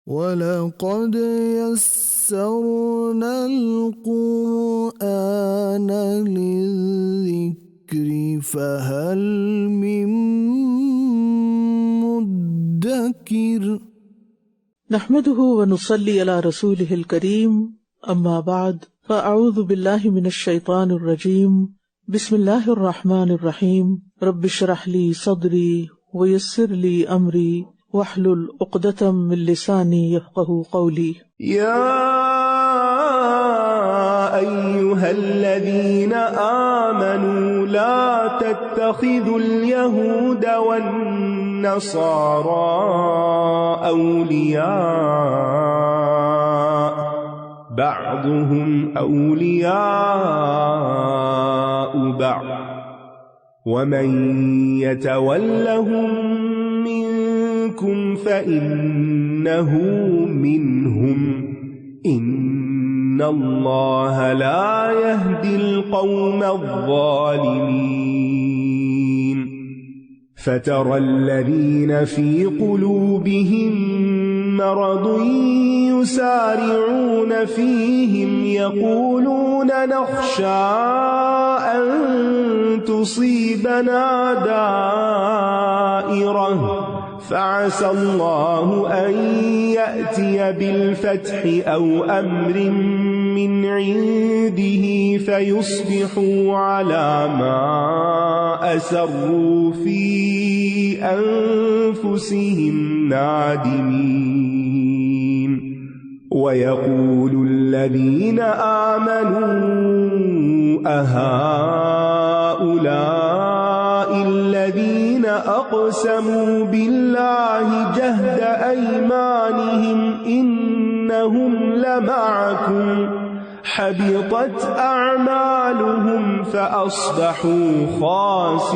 وَلَقَدْ يَسَّرْنَا الْقُرْآنَ لِلذِّكْرِ فَهَلْ مِن مُّدَّكِرٍ نحمده ونصلي على رسوله الكريم اما بعد فاعوذ بالله من الشيطان الرجيم بسم الله الرحمن الرحيم رب اشرح لي صدري ويسر لي امري واحلل عقدة من لساني يفقهوا قولي يا أيها الذين آمنوا لا تتخذوا اليهود والنصارى أولياء بعضهم أولياء بعض ومن يتولهم منكم فإنه منهم إن الله لا يهدي القوم الظالمين فترى الذين في قلوبهم مرض يسارعون فيهم يقولون نخشى أن تصيبنا دائرة فعسى الله أن يأتي بالفتح أو أمر من عنده فيصبحوا على ما أسروا في أنفسهم نادمين ويقول الذين آمنوا أهؤلاء الذين أقسموا بالله جهد أيمانهم إنهم لمعكم حبطت أعمالهم فأصبحوا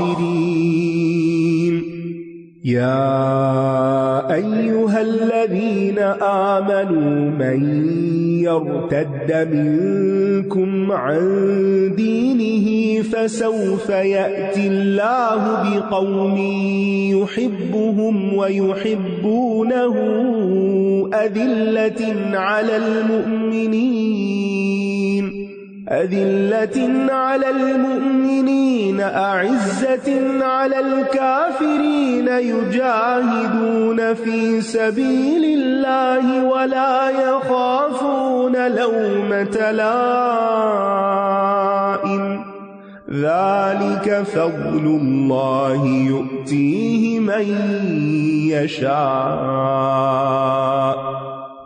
خاسرين يا أيها الذين آمنوا من يرتد منكم عن دينه فسوف يأتي الله بقوم يحبهم ويحبونه أذلة على المؤمنين أعزة على الكافرين يجاهدون في سبيل الله ولا يخافون لومة لائم ذلك فضل الله يؤتيه من يشاء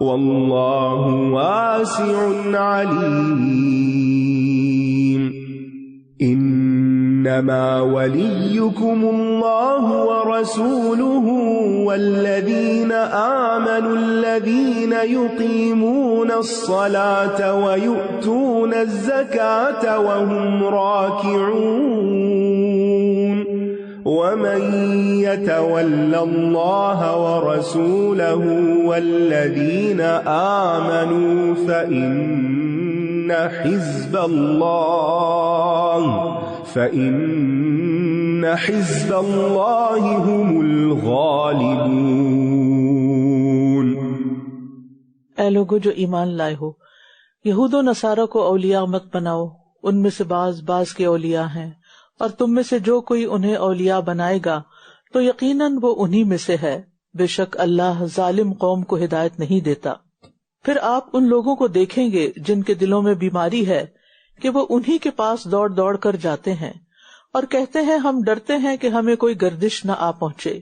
والله واسع عليم إنما وليكم الله ورسوله والذين آمنوا الذين يقيمون الصلاة ويؤتون الزكاة وهم راكعون ومن يتول الله ورسوله والذين آمنوا فإن حزب الله هم الغالبون۔ اے لوگو جو ایمان لائے ہو، یہود و نصارہ کو اولیاء مت بناؤ، ان میں سے بعض کے اولیاء ہیں، اور تم میں سے جو کوئی انہیں اولیاء بنائے گا تو یقیناً وہ انہی میں سے ہے، بے شک اللہ ظالم قوم کو ہدایت نہیں دیتا۔ پھر آپ ان لوگوں کو دیکھیں گے جن کے دلوں میں بیماری ہے کہ وہ انہی کے پاس دوڑ دوڑ کر جاتے ہیں اور کہتے ہیں ہم ڈرتے ہیں کہ ہمیں کوئی گردش نہ آ پہنچے،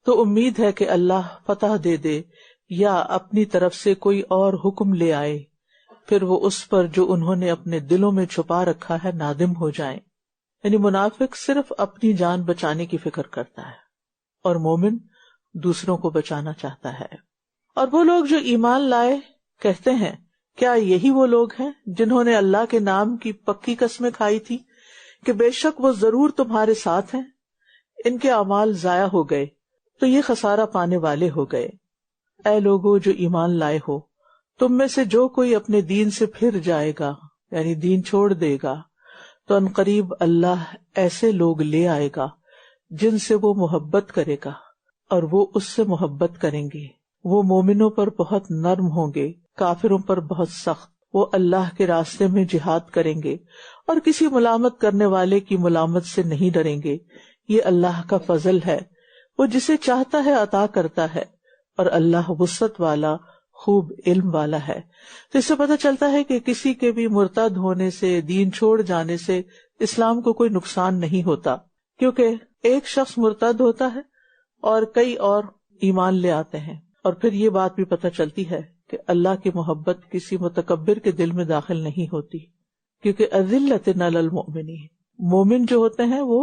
تو امید ہے کہ اللہ فتح دے دے یا اپنی طرف سے کوئی اور حکم لے آئے، پھر وہ اس پر جو انہوں نے اپنے دلوں میں چھپا رکھا ہے نادم ہو جائیں۔ یعنی منافق صرف اپنی جان بچانے کی فکر کرتا ہے اور مومن دوسروں کو بچانا چاہتا ہے۔ اور وہ لوگ جو ایمان لائے کہتے ہیں کیا یہی وہ لوگ ہیں جنہوں نے اللہ کے نام کی پکی قسمیں کھائی تھی کہ بے شک وہ ضرور تمہارے ساتھ ہیں؟ ان کے اعمال ضائع ہو گئے تو یہ خسارہ پانے والے ہو گئے۔ اے لوگو جو ایمان لائے ہو، تم میں سے جو کوئی اپنے دین سے پھر جائے گا یعنی دین چھوڑ دے گا تو عنقریب اللہ ایسے لوگ لے آئے گا جن سے وہ محبت کرے گا اور وہ اس سے محبت کریں گے، وہ مومنوں پر بہت نرم ہوں گے، کافروں پر بہت سخت۔ وہ اللہ کے راستے میں جہاد کریں گے اور کسی ملامت کرنے والے کی ملامت سے نہیں ڈریں گے۔ یہ اللہ کا فضل ہے، وہ جسے چاہتا ہے عطا کرتا ہے، اور اللہ وسعت والا خوب علم والا ہے۔ تو اس سے پتہ چلتا ہے کہ کسی کے بھی مرتد ہونے سے، دین چھوڑ جانے سے اسلام کو کوئی نقصان نہیں ہوتا، کیونکہ ایک شخص مرتد ہوتا ہے اور کئی اور ایمان لے آتے ہیں۔ اور پھر یہ بات بھی پتہ چلتی ہے کہ اللہ کی محبت کسی متکبر کے دل میں داخل نہیں ہوتی، کیونکہ اذلۃ علی المؤمنین، مومن جو ہوتے ہیں وہ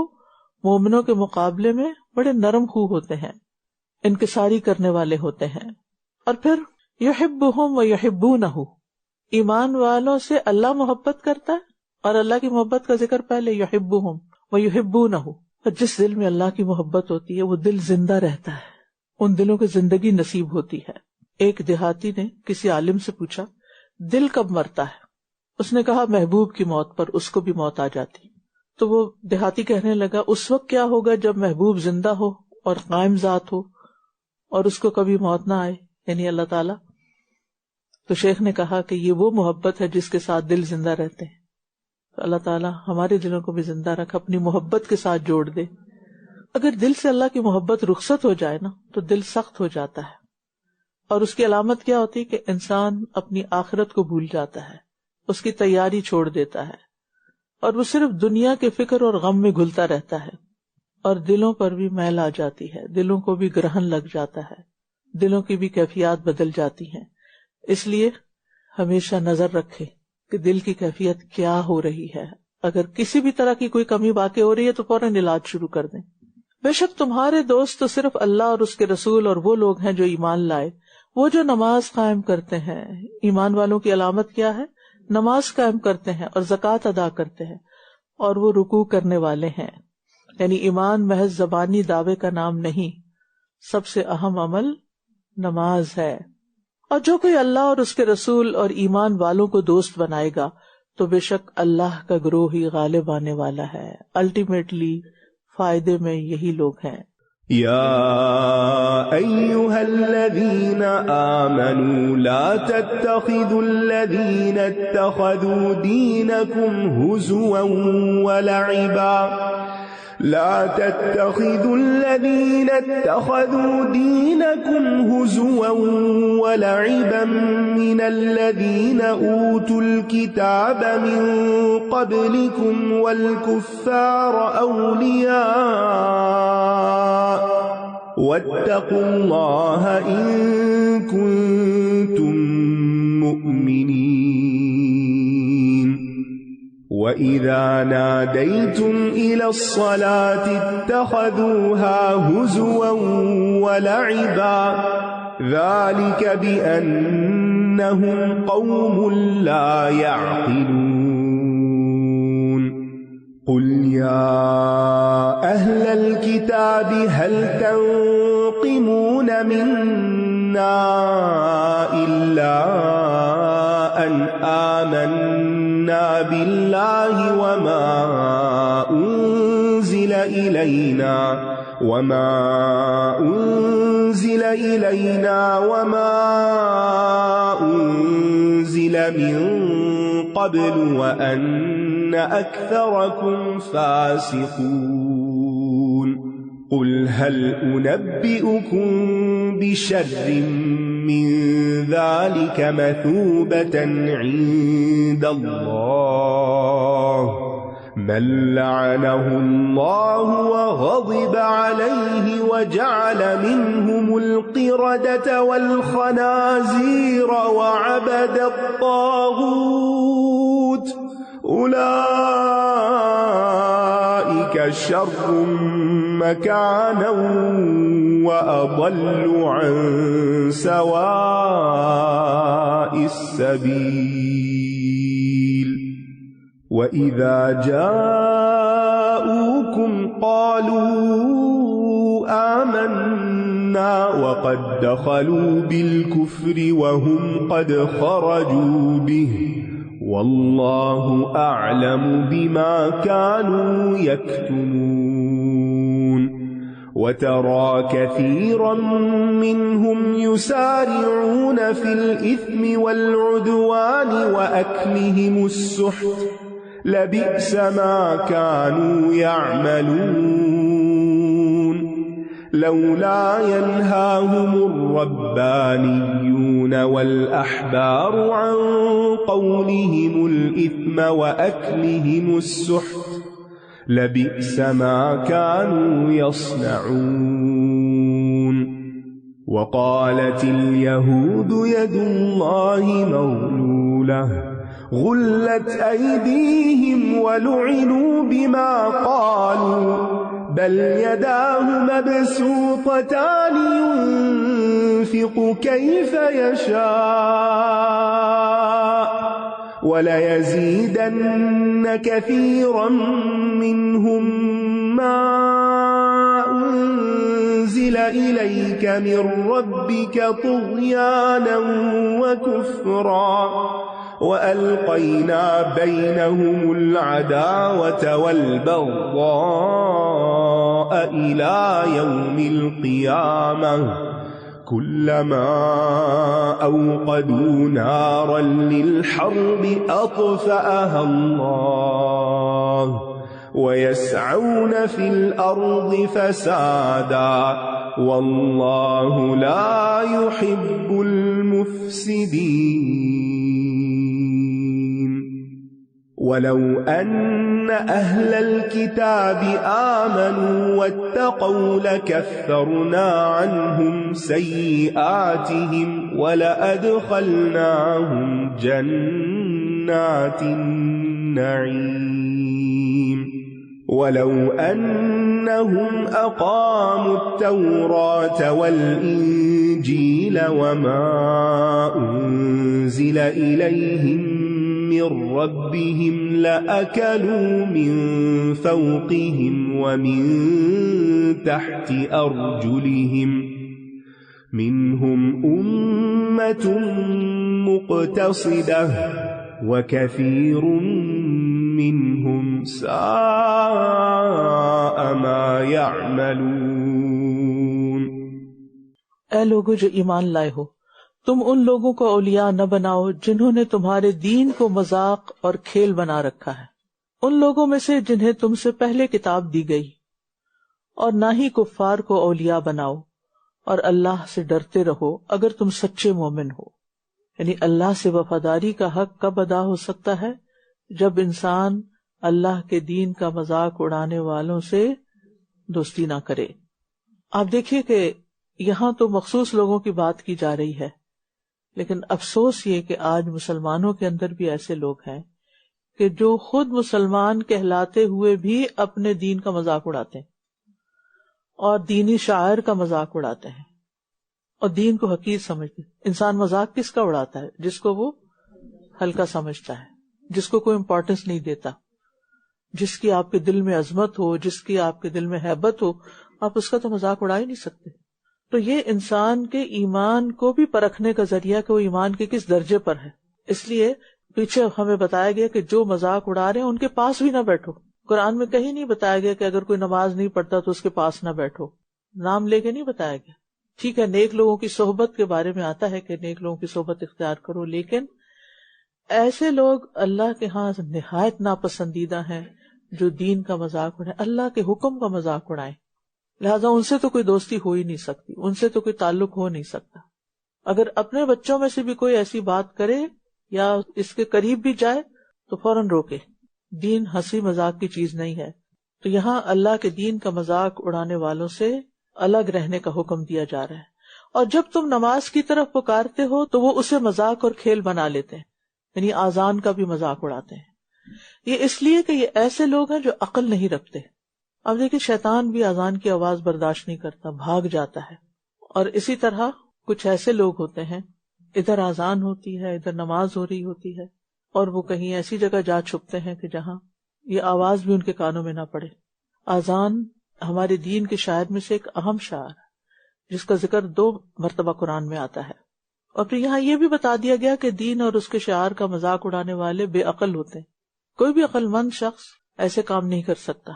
مومنوں کے مقابلے میں بڑے نرم خو ہوتے ہیں، انکساری کرنے والے ہوتے ہیں۔ اور پھر یحبہم ویحبونہ، ایمان والوں سے اللہ محبت کرتا ہے، اور اللہ کی محبت کا ذکر پہلے یحبہم ویحبونہ، اور جس دل میں اللہ کی محبت ہوتی ہے وہ دل زندہ رہتا ہے، ان دلوں کو زندگی نصیب ہوتی ہے۔ ایک دیہاتی نے کسی عالم سے پوچھا دل کب مرتا ہے؟ اس نے کہا محبوب کی موت پر اس کو بھی موت آ جاتی۔ تو وہ دیہاتی کہنے لگا اس وقت کیا ہوگا جب محبوب زندہ ہو اور قائم ذات ہو اور اس کو کبھی موت نہ آئے، یعنی اللہ تعالیٰ؟ تو شیخ نے کہا کہ یہ وہ محبت ہے جس کے ساتھ دل زندہ رہتے ہیں۔ تو اللہ تعالیٰ ہمارے دلوں کو بھی زندہ رکھ، اپنی محبت کے ساتھ جوڑ دے۔ اگر دل سے اللہ کی محبت رخصت ہو جائے نا تو دل سخت ہو جاتا ہے، اور اس کی علامت کیا ہوتی ہے کہ انسان اپنی آخرت کو بھول جاتا ہے، اس کی تیاری چھوڑ دیتا ہے، اور وہ صرف دنیا کے فکر اور غم میں گھلتا رہتا ہے، اور دلوں پر بھی میل آ جاتی ہے، دلوں کو بھی گرہن لگ جاتا ہے، دلوں کی بھی کیفیات بدل جاتی ہیں۔ اس لیے ہمیشہ نظر رکھے کہ دل کی کیفیت کیا ہو رہی ہے۔ اگر کسی بھی طرح کی کوئی کمی واقع ہو رہی ہے تو فوراً علاج شروع کر دیں۔ بے شک تمہارے دوست تو صرف اللہ اور اس کے رسول اور وہ لوگ ہیں جو ایمان لائے، وہ جو نماز قائم کرتے ہیں۔ ایمان والوں کی علامت کیا ہے؟ نماز قائم کرتے ہیں اور زکوٰۃ ادا کرتے ہیں، اور وہ رکوع کرنے والے ہیں۔ یعنی ایمان محض زبانی دعوے کا نام نہیں، سب سے اہم عمل نماز ہے۔ اور جو کوئی اللہ اور اس کے رسول اور ایمان والوں کو دوست بنائے گا تو بے شک اللہ کا گروہ ہی غالب آنے والا ہے۔ الٹیمیٹلی فائدے میں یہی لوگ ہیں۔ یا ایھا الذین آمنوا لا تتخذوا الذین اتخذوا دینکم ہزوا ولعبا لا تتخذوا الذين اتخذوا دينكم هزوا ولعبا من الذين أوتوا الكتاب من قبلكم والكفار أولياء واتقوا الله إن كنتم مؤمنين وَإِذَا نَادَيْتُمْ إِلَى الصَّلَاةِ اتَّخَذُوهَا هُزُوًا وَلَعِبًا ذَلِكَ بِأَنَّهُمْ قَوْمٌ لَا يَعْقِلُونَ قُلْ يَا أَهْلَ الْكِتَابِ هَلْ تَنقِمُونَ مِنَّا إِلَّا أَنْ آمَنَّا بِاللَّهِ وَمَا أُنزِلَ إِلَيْنَا وَمَا أُنزِلَ مِن قَبْلُ وَأَنَّ أَكْثَرَكُمْ فَاسِقُونَ قُلْ هَلْ أُنَبِّئُكُمْ بِشَرٍّ مِّن ذَلِكَ مَثُوبَةً عِندَ اللَّهِ مَن لَّعَنَهُ اللَّهُ وَغَضِبَ عَلَيْهِ وَجَعَلَ مِنْهُمُ الْقِرَدَةَ وَالْخَنَازِيرَ وَعَبَدَ الطَّاغُوتَ أُولَئِكَ شَرٌّ مَّكَانًا وَأَضَلُّ عَن سَوَاءِ السَّبِيلِ وَإِذَا جَاءُوكُمْ قَالُوا آمَنَّا وَقَدْ دَخَلُوا بِالْكُفْرِ وَهُمْ قَدْ خَرَجُوا بِهِ وَاللَّهُ أَعْلَمُ بِمَا كَانُوا يَكْتُمُونَ وترى كثيرا منهم يسارعون في الإثم والعدوان وأكلهم السحت لبئس ما كانوا يعملون لولا ينهاهم الربانيون والأحبار عن قولهم الإثم وأكلهم السحت لبئس ما كانوا يصنعون وقالت اليهود يد الله مغلولة غلت أيديهم ولعنوا بما قالوا بل يداه مبسوطتان ينفق كيف يشاء وليزيدن كثيرا منهم ما أنزل إليك من ربك طغيانا وكفرا وألقينا بينهم العداوة والبغضاء إلى يوم القيامة كلما أوقدوا نارا للحرب أطفأها الله ويسعون في الأرض فسادا والله لا يحب المفسدين ولو أن أهل الكتاب آمنوا واتقوا لكفرنا عنهم سيئاتهم ولأدخلناهم جنات النعيم ولو أنهم أقاموا التوراة والإنجيل وما أنزل إليهم من ربهم لأكلوا من فوقهم ومن تحت أرجلهم منهم أمة مقتصدة وكثير منهم ساء ما يعملون. اے لوگو جو ایمان لائے ہو، تم ان لوگوں کو اولیاء نہ بناؤ جنہوں نے تمہارے دین کو مذاق اور کھیل بنا رکھا ہے، ان لوگوں میں سے جنہیں تم سے پہلے کتاب دی گئی، اور نہ ہی کفار کو اولیاء بناؤ، اور اللہ سے ڈرتے رہو اگر تم سچے مومن ہو. یعنی اللہ سے وفاداری کا حق کب ادا ہو سکتا ہے؟ جب انسان اللہ کے دین کا مذاق اڑانے والوں سے دوستی نہ کرے. آپ دیکھیے کہ یہاں تو مخصوص لوگوں کی بات کی جا رہی ہے، لیکن افسوس یہ کہ آج مسلمانوں کے اندر بھی ایسے لوگ ہیں کہ جو خود مسلمان کہلاتے ہوئے بھی اپنے دین کا مذاق اڑاتے ہیں اور دینی شاعر کا مذاق اڑاتے ہیں اور دین کو حقیر سمجھتے ہیں. انسان مذاق کس کا اڑاتا ہے؟ جس کو وہ ہلکا سمجھتا ہے، جس کو کوئی امپورٹنس نہیں دیتا، جس کی آپ کے دل میں عظمت ہو، جس کی آپ کے دل میں ہیبت ہو، آپ اس کا تو مذاق اڑا ہی نہیں سکتے. تو یہ انسان کے ایمان کو بھی پرکھنے کا ذریعہ کہ وہ ایمان کے کس درجے پر ہے. اس لیے پیچھے ہمیں بتایا گیا کہ جو مذاق اڑا رہے ہیں ان کے پاس بھی نہ بیٹھو. قرآن میں کہیں نہیں بتایا گیا کہ اگر کوئی نماز نہیں پڑھتا تو اس کے پاس نہ بیٹھو، نام لے کے نہیں بتایا گیا. ٹھیک ہے، نیک لوگوں کی صحبت کے بارے میں آتا ہے کہ نیک لوگوں کی صحبت اختیار کرو، لیکن ایسے لوگ اللہ کے ہاں نہایت ناپسندیدہ ہیں جو دین کا مذاق اڑائیں، اللہ کے حکم کا مذاق اڑائیں. لہٰذا ان سے تو کوئی دوستی ہو ہی نہیں سکتی، ان سے تو کوئی تعلق ہو نہیں سکتا. اگر اپنے بچوں میں سے بھی کوئی ایسی بات کرے یا اس کے قریب بھی جائے تو فوراً روکے. دین ہنسی مذاق کی چیز نہیں ہے. تو یہاں اللہ کے دین کا مذاق اڑانے والوں سے الگ رہنے کا حکم دیا جا رہا ہے. اور جب تم نماز کی طرف پکارتے ہو تو وہ اسے مذاق اور کھیل بنا لیتے ہیں، یعنی آذان کا بھی مذاق اڑاتے ہیں. یہ اس لیے کہ یہ ایسے لوگ ہیں جو عقل نہیں رکھتے. اب دیکھیں شیطان بھی اذان کی آواز برداشت نہیں کرتا، بھاگ جاتا ہے. اور اسی طرح کچھ ایسے لوگ ہوتے ہیں، ادھر اذان ہوتی ہے، ادھر نماز ہو رہی ہوتی ہے، اور وہ کہیں ایسی جگہ جا چھپتے ہیں کہ جہاں یہ آواز بھی ان کے کانوں میں نہ پڑے. اذان ہمارے دین کے شاعر میں سے ایک اہم شاعر ہے جس کا ذکر 2 مرتبہ قرآن میں آتا ہے. اور پھر یہاں یہ بھی بتا دیا گیا کہ دین اور اس کے شعار کا مذاق اڑانے والے بے عقل ہوتے ہیں. کوئی بھی عقل مند شخص ایسے کام نہیں کر سکتا.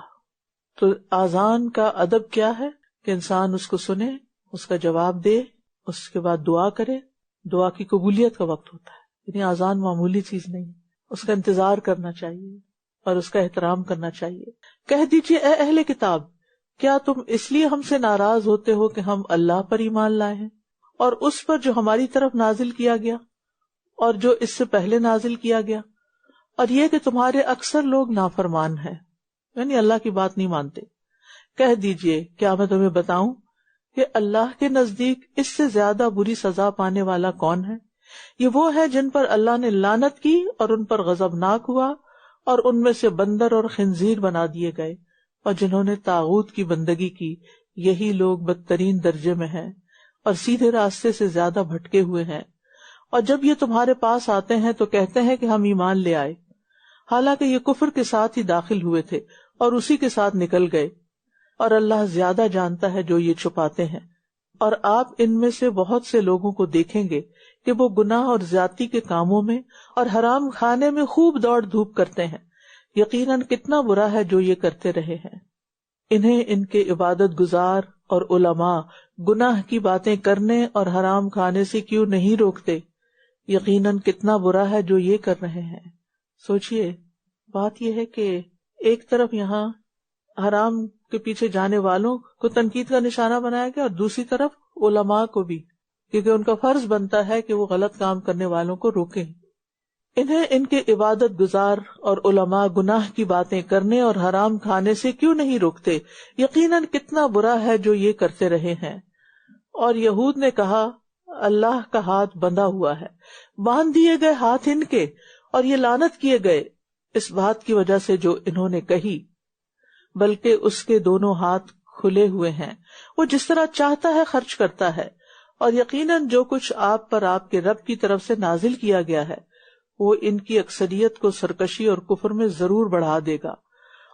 تو اذان کا ادب کیا ہے کہ انسان اس کو سنے، اس کا جواب دے، اس کے بعد دعا کرے. دعا کی قبولیت کا وقت ہوتا ہے، یعنی آذان معمولی چیز نہیں، اس کا انتظار کرنا چاہیے اور اس کا احترام کرنا چاہیے. کہہ دیجیے اے اہل کتاب، کیا تم اس لیے ہم سے ناراض ہوتے ہو کہ ہم اللہ پر ایمان لائے ہیں اور اس پر جو ہماری طرف نازل کیا گیا اور جو اس سے پہلے نازل کیا گیا، اور یہ کہ تمہارے اکثر لوگ نافرمان ہیں، یعنی اللہ کی بات نہیں مانتے. کہہ دیجیے کیا میں تمہیں بتاؤں کہ اللہ کے نزدیک اس سے زیادہ بری سزا پانے والا کون ہے؟ یہ وہ ہے جن پر اللہ نے لعنت کی اور ان پر غضبناک ہوا اور ان میں سے بندر اور خنزیر بنا دیے گئے، اور جنہوں نے طاغوت کی بندگی کی، یہی لوگ بدترین درجے میں ہیں اور سیدھے راستے سے زیادہ بھٹکے ہوئے ہیں. اور جب یہ تمہارے پاس آتے ہیں تو کہتے ہیں کہ ہم ایمان لے آئے، حالانکہ یہ کفر کے ساتھ ہی داخل ہوئے تھے اور اسی کے ساتھ نکل گئے، اور اللہ زیادہ جانتا ہے جو یہ چھپاتے ہیں. اور آپ ان میں سے بہت سے لوگوں کو دیکھیں گے کہ وہ گناہ اور زیادتی کے کاموں میں اور حرام کھانے میں خوب دوڑ دھوپ کرتے ہیں. یقیناً کتنا برا ہے جو یہ کرتے رہے ہیں. انہیں ان کے عبادت گزار اور علماء گناہ کی باتیں کرنے اور حرام کھانے سے کیوں نہیں روکتے؟ یقیناً کتنا برا ہے جو یہ کر رہے ہیں. سوچئے، بات یہ ہے کہ ایک طرف یہاں حرام کے پیچھے جانے والوں کو تنقید کا نشانہ بنایا گیا اور دوسری طرف علماء کو بھی، کیونکہ ان کا فرض بنتا ہے کہ وہ غلط کام کرنے والوں کو روکیں. انہیں ان کے عبادت گزار اور علماء گناہ کی باتیں کرنے اور حرام کھانے سے کیوں نہیں روکتے؟ یقیناً کتنا برا ہے جو یہ کرتے رہے ہیں. اور یہود نے کہا اللہ کا ہاتھ بندھا ہوا ہے. باندھ دیے گئے ہاتھ ان کے اور یہ لعنت کیے گئے اس بات کی وجہ سے جو انہوں نے کہی، بلکہ اس کے دونوں ہاتھ کھلے ہوئے ہیں، وہ جس طرح چاہتا ہے خرچ کرتا ہے. اور یقیناً جو کچھ آپ پر آپ کے رب کی طرف سے نازل کیا گیا ہے وہ ان کی اکثریت کو سرکشی اور کفر میں ضرور بڑھا دے گا.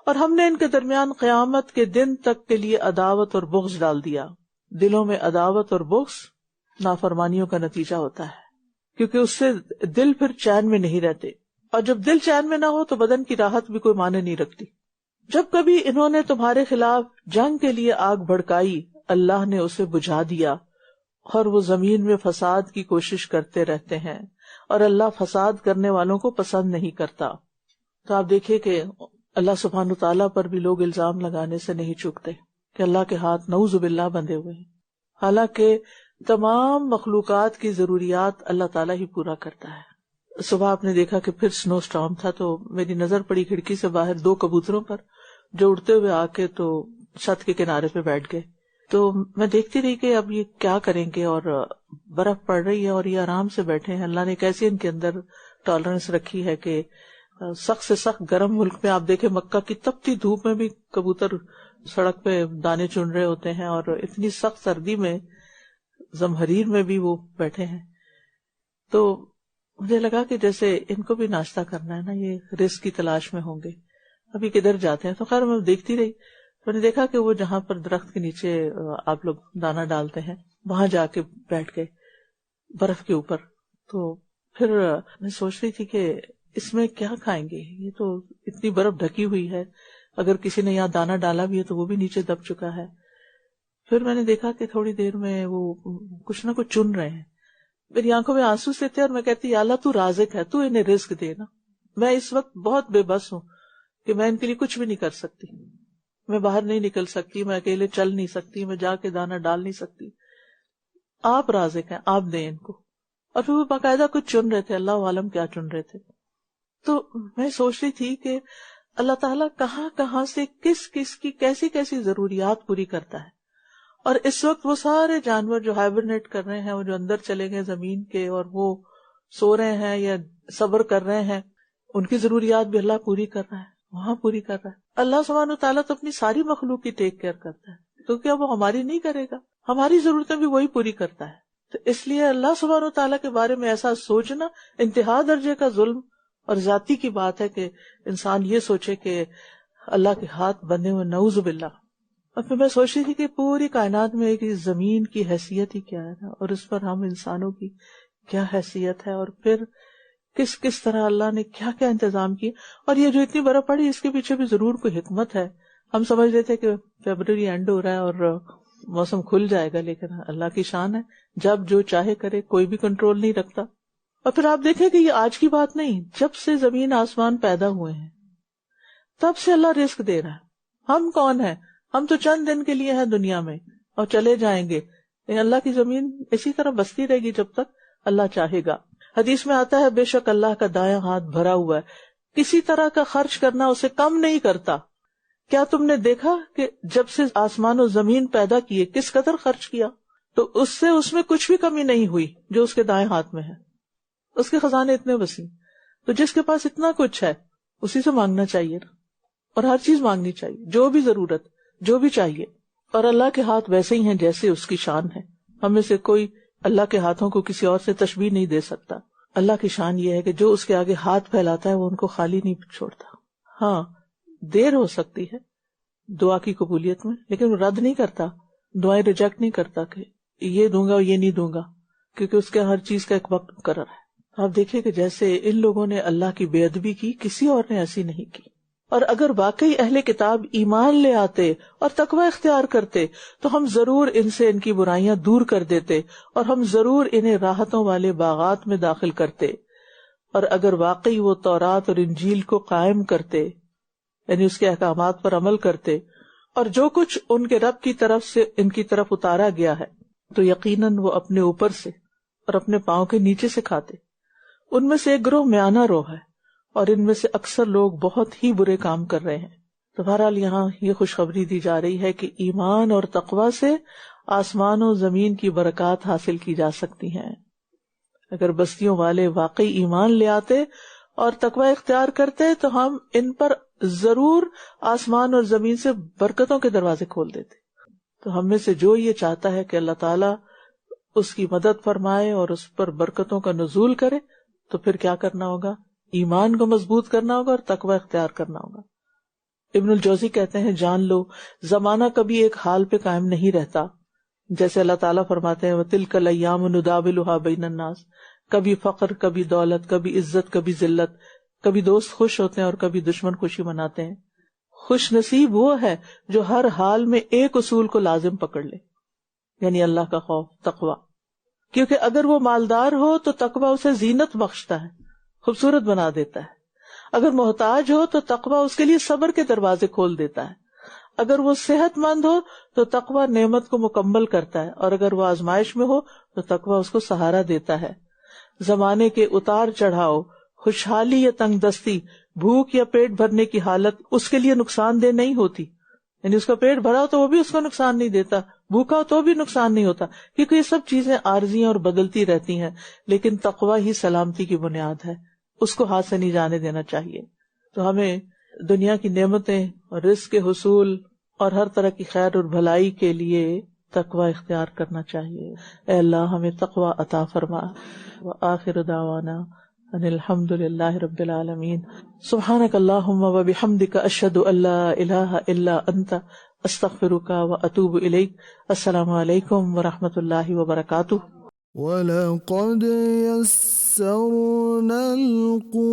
اور ہم نے ان کے درمیان قیامت کے دن تک کے لیے عداوت اور بغض ڈال دیا. دلوں میں عداوت اور بغض نافرمانیوں کا نتیجہ ہوتا ہے، کیونکہ اس سے دل پھر چین میں نہیں رہتے، اور جب دل چین میں نہ ہو تو بدن کی راحت بھی کوئی معنی نہیں رکھتی. جب کبھی انہوں نے تمہارے خلاف جنگ کے لیے آگ بھڑکائی، اللہ نے اسے بجھا دیا، اور وہ زمین میں فساد کی کوشش کرتے رہتے ہیں، اور اللہ فساد کرنے والوں کو پسند نہیں کرتا. تو آپ دیکھیں کہ اللہ سبحانہ وتعالیٰ پر بھی لوگ الزام لگانے سے نہیں چوکتے کہ اللہ کے ہاتھ نعوذ باللہ بندھے ہوئے ہیں، حالانکہ تمام مخلوقات کی ضروریات اللہ تعالیٰ ہی پورا کرتا ہے. صبح آپ نے دیکھا کہ پھر سنو اسٹارم تھا، تو میری نظر پڑی کھڑکی سے باہر 2 کبوتروں پر جو اڑتے ہوئے آ کے تو چھت کے کنارے پہ بیٹھ گئے. تو میں دیکھتی رہی کہ اب یہ کیا کریں گے، اور برف پڑ رہی ہے اور یہ آرام سے بیٹھے ہیں. اللہ نے کیسے ان کے اندر ٹالرنس رکھی ہے کہ سخت سے سخت گرم ملک میں آپ دیکھیں مکہ کی تپتی دھوپ میں بھی کبوتر سڑک پہ دانے چن رہے ہوتے ہیں، اور اتنی سخت سردی میں زمہریر میں بھی وہ بیٹھے ہیں. تو مجھے لگا کہ جیسے ان کو بھی ناشتہ کرنا ہے نا، یہ رزق کی تلاش میں ہوں گے، ابھی کدھر جاتے ہیں. تو خیر میں دیکھتی رہی، میں نے دیکھا کہ وہ جہاں پر درخت کے نیچے آپ لوگ دانا ڈالتے ہیں وہاں جا کے بیٹھ گئے برف کے اوپر. تو پھر میں سوچ رہی تھی کہ اس میں کیا کھائیں گے، یہ تو اتنی برف ڈھکی ہوئی ہے، اگر کسی نے یہاں دانا ڈالا بھی ہے تو وہ بھی نیچے دب چکا ہے. پھر میں نے دیکھا کہ تھوڑی دیر میں وہ کچھ نہ کچھ چن رہے ہیں. میری آنکھوں میں آنسو سے تھے اور میں کہتی یا اللہ تو رازق ہے، تو انہیں رزق دے نا. میں اس وقت بہت بے بس ہوں کہ میں ان کے لیے کچھ بھی نہیں کر سکتی، میں باہر نہیں نکل سکتی، میں اکیلے چل نہیں سکتی، میں جا کے دانا ڈال نہیں سکتی. آپ رازق ہیں، آپ دیں ان کو. اور پھر وہ باقاعدہ کچھ چن رہے تھے، اللہ عالم کیا چن رہے تھے. تو میں سوچ رہی تھی کہ اللہ تعالیٰ کہاں کہاں سے کس کس کی کیسی کیسی ضروریات پوری کرتا ہے. اور اس وقت وہ سارے جانور جو ہائبرنیٹ کر رہے ہیں، وہ جو اندر چلے گئے زمین کے اور وہ سو رہے ہیں یا صبر کر رہے ہیں، ان کی ضروریات بھی اللہ پوری کر رہا ہے، وہاں پوری کر رہا ہے. اللہ سبحانہ وتعالیٰ تو اپنی ساری مخلوق کی ٹیک کیئر کرتا ہے، تو کیا وہ ہماری نہیں کرے گا؟ ہماری ضرورتیں بھی وہی پوری کرتا ہے. تو اس لیے اللہ سبحانہ وتعالیٰ کے بارے میں ایسا سوچنا انتہا درجے کا ظلم اور ذاتی کی بات ہے کہ انسان یہ سوچے کہ اللہ کے ہاتھ بندھے ہوئے، نعوذ باللہ. اور پھر میں سوچ رہی تھی کہ پوری کائنات میں ایک زمین کی حیثیت ہی کیا ہے نا، اور اس پر ہم انسانوں کی کیا حیثیت ہے، اور پھر کس کس طرح اللہ نے کیا کیا انتظام کیے. اور یہ جو اتنی برف پڑی اس کے پیچھے بھی ضرور کوئی حکمت ہے. ہم سمجھ رہے تھے کہ فیبرری اینڈ ہو رہا ہے اور موسم کھل جائے گا، لیکن اللہ کی شان ہے جب جو چاہے کرے، کوئی بھی کنٹرول نہیں رکھتا. اور پھر آپ دیکھیں کہ یہ آج کی بات نہیں، جب سے زمین آسمان پیدا ہوئے ہیں تب سے اللہ رزق دے رہا ہے. ہم کون ہیں؟ ہم تو چند دن کے لیے ہیں دنیا میں اور چلے جائیں گے، لیکن اللہ کی زمین اسی طرح بستی رہے گی جب تک اللہ چاہے گا. حدیث میں آتا ہے بے شک اللہ کا دایاں ہاتھ بھرا ہوا ہے، کسی طرح کا خرچ کرنا اسے کم نہیں کرتا. کیا تم نے دیکھا کہ جب سے آسمان و زمین پیدا کیے کس قدر خرچ کیا؟ تو اس میں کچھ بھی کمی نہیں ہوئی جو اس کے دائیں ہاتھ میں ہے. اس کے خزانے اتنے وسیع، تو جس کے پاس اتنا کچھ ہے اسی سے مانگنا چاہیے اور ہر چیز مانگنی چاہیے، جو بھی ضرورت، جو بھی چاہیے. اور اللہ کے ہاتھ ویسے ہی ہیں جیسے اس کی شان ہے. ہمیں سے کوئی اللہ کے ہاتھوں کو کسی اور سے تشبیہ نہیں دے سکتا. اللہ کی شان یہ ہے کہ جو اس کے آگے ہاتھ پھیلاتا ہے وہ ان کو خالی نہیں چھوڑتا. ہاں دیر ہو سکتی ہے دعا کی قبولیت میں، لیکن وہ رد نہیں کرتا، دعائیں ریجیکٹ نہیں کرتا کہ یہ دوں گا اور یہ نہیں دوں گا، کیونکہ اس کے ہر چیز کا ایک وقت مقرر ہے. آپ دیکھیں کہ جیسے ان لوگوں نے اللہ کی بے ادبی کی، کسی اور نے ایسی نہیں کی. اور اگر واقعی اہل کتاب ایمان لے آتے اور تقوی اختیار کرتے تو ہم ضرور ان سے ان کی برائیاں دور کر دیتے اور ہم ضرور انہیں راحتوں والے باغات میں داخل کرتے. اور اگر واقعی وہ تورات اور انجیل کو قائم کرتے، یعنی اس کے احکامات پر عمل کرتے اور جو کچھ ان کے رب کی طرف سے ان کی طرف اتارا گیا ہے، تو یقیناً وہ اپنے اوپر سے اور اپنے پاؤں کے نیچے سے کھاتے. ان میں سے ایک گروہ میانہ روح ہے اور ان میں سے اکثر لوگ بہت ہی برے کام کر رہے ہیں. تو بہرحال یہاں یہ خوشخبری دی جا رہی ہے کہ ایمان اور تقوی سے آسمان و زمین کی برکات حاصل کی جا سکتی ہیں. اگر بستیوں والے واقعی ایمان لے آتے اور تقوی اختیار کرتے تو ہم ان پر ضرور آسمان اور زمین سے برکتوں کے دروازے کھول دیتے. تو ہم میں سے جو یہ چاہتا ہے کہ اللہ تعالیٰ اس کی مدد فرمائے اور اس پر برکتوں کا نزول کرے، تو پھر کیا کرنا ہوگا؟ ایمان کو مضبوط کرنا ہوگا اور تقوی اختیار کرنا ہوگا. ابن الجوزی کہتے ہیں جان لو زمانہ کبھی ایک حال پہ قائم نہیں رہتا، جیسے اللہ تعالیٰ فرماتے ہیں وَتِلْكَ الْأَيَّامُ نُدَاوِلُهَا بَيْنَ النَّاسِ، کبھی فقر، کبھی دولت، کبھی عزت، کبھی ذلت، کبھی دوست خوش ہوتے ہیں اور کبھی دشمن خوشی مناتے ہیں. خوش نصیب وہ ہے جو ہر حال میں ایک اصول کو لازم پکڑ لے، یعنی اللہ کا خوف، تقوی. کیونکہ اگر وہ مالدار ہو تو تقوی اسے زینت بخشتا ہے، خوبصورت بنا دیتا ہے. اگر محتاج ہو تو تقوی اس کے لیے صبر کے دروازے کھول دیتا ہے. اگر وہ صحت مند ہو تو تقوی نعمت کو مکمل کرتا ہے، اور اگر وہ آزمائش میں ہو تو تقوی اس کو سہارا دیتا ہے. زمانے کے اتار چڑھاؤ، خوشحالی یا تنگ دستی، بھوک یا پیٹ بھرنے کی حالت اس کے لیے نقصان دہ نہیں ہوتی. یعنی اس کا پیٹ بھرا ہو تو وہ بھی اس کو نقصان نہیں دیتا، بھوکا ہو تو بھی نقصان نہیں ہوتا، کیونکہ یہ سب چیزیں عارضی اور بدلتی رہتی ہیں. لیکن تقوی ہی سلامتی کی بنیاد ہے، اس کو ہاتھ سے نہیں جانے دینا چاہیے. تو ہمیں دنیا کی نعمتیں اور رزق کے حصول اور ہر طرح کی خیر اور بھلائی کے لیے تقوی اختیار کرنا چاہیے. اے اللہ ہمیں تقوی عطا فرما. وآخر دعوانا ان الحمد للہ رب العالمین. سبحانک اللہم وبحمدک اشہد ان لا الہ الا انت استغفرک واتوب الیک. السلام علیکم ورحمۃ اللہ وبرکاتہ. وَلَقَدْ يَسَّرْنَا الْقُرْآنَ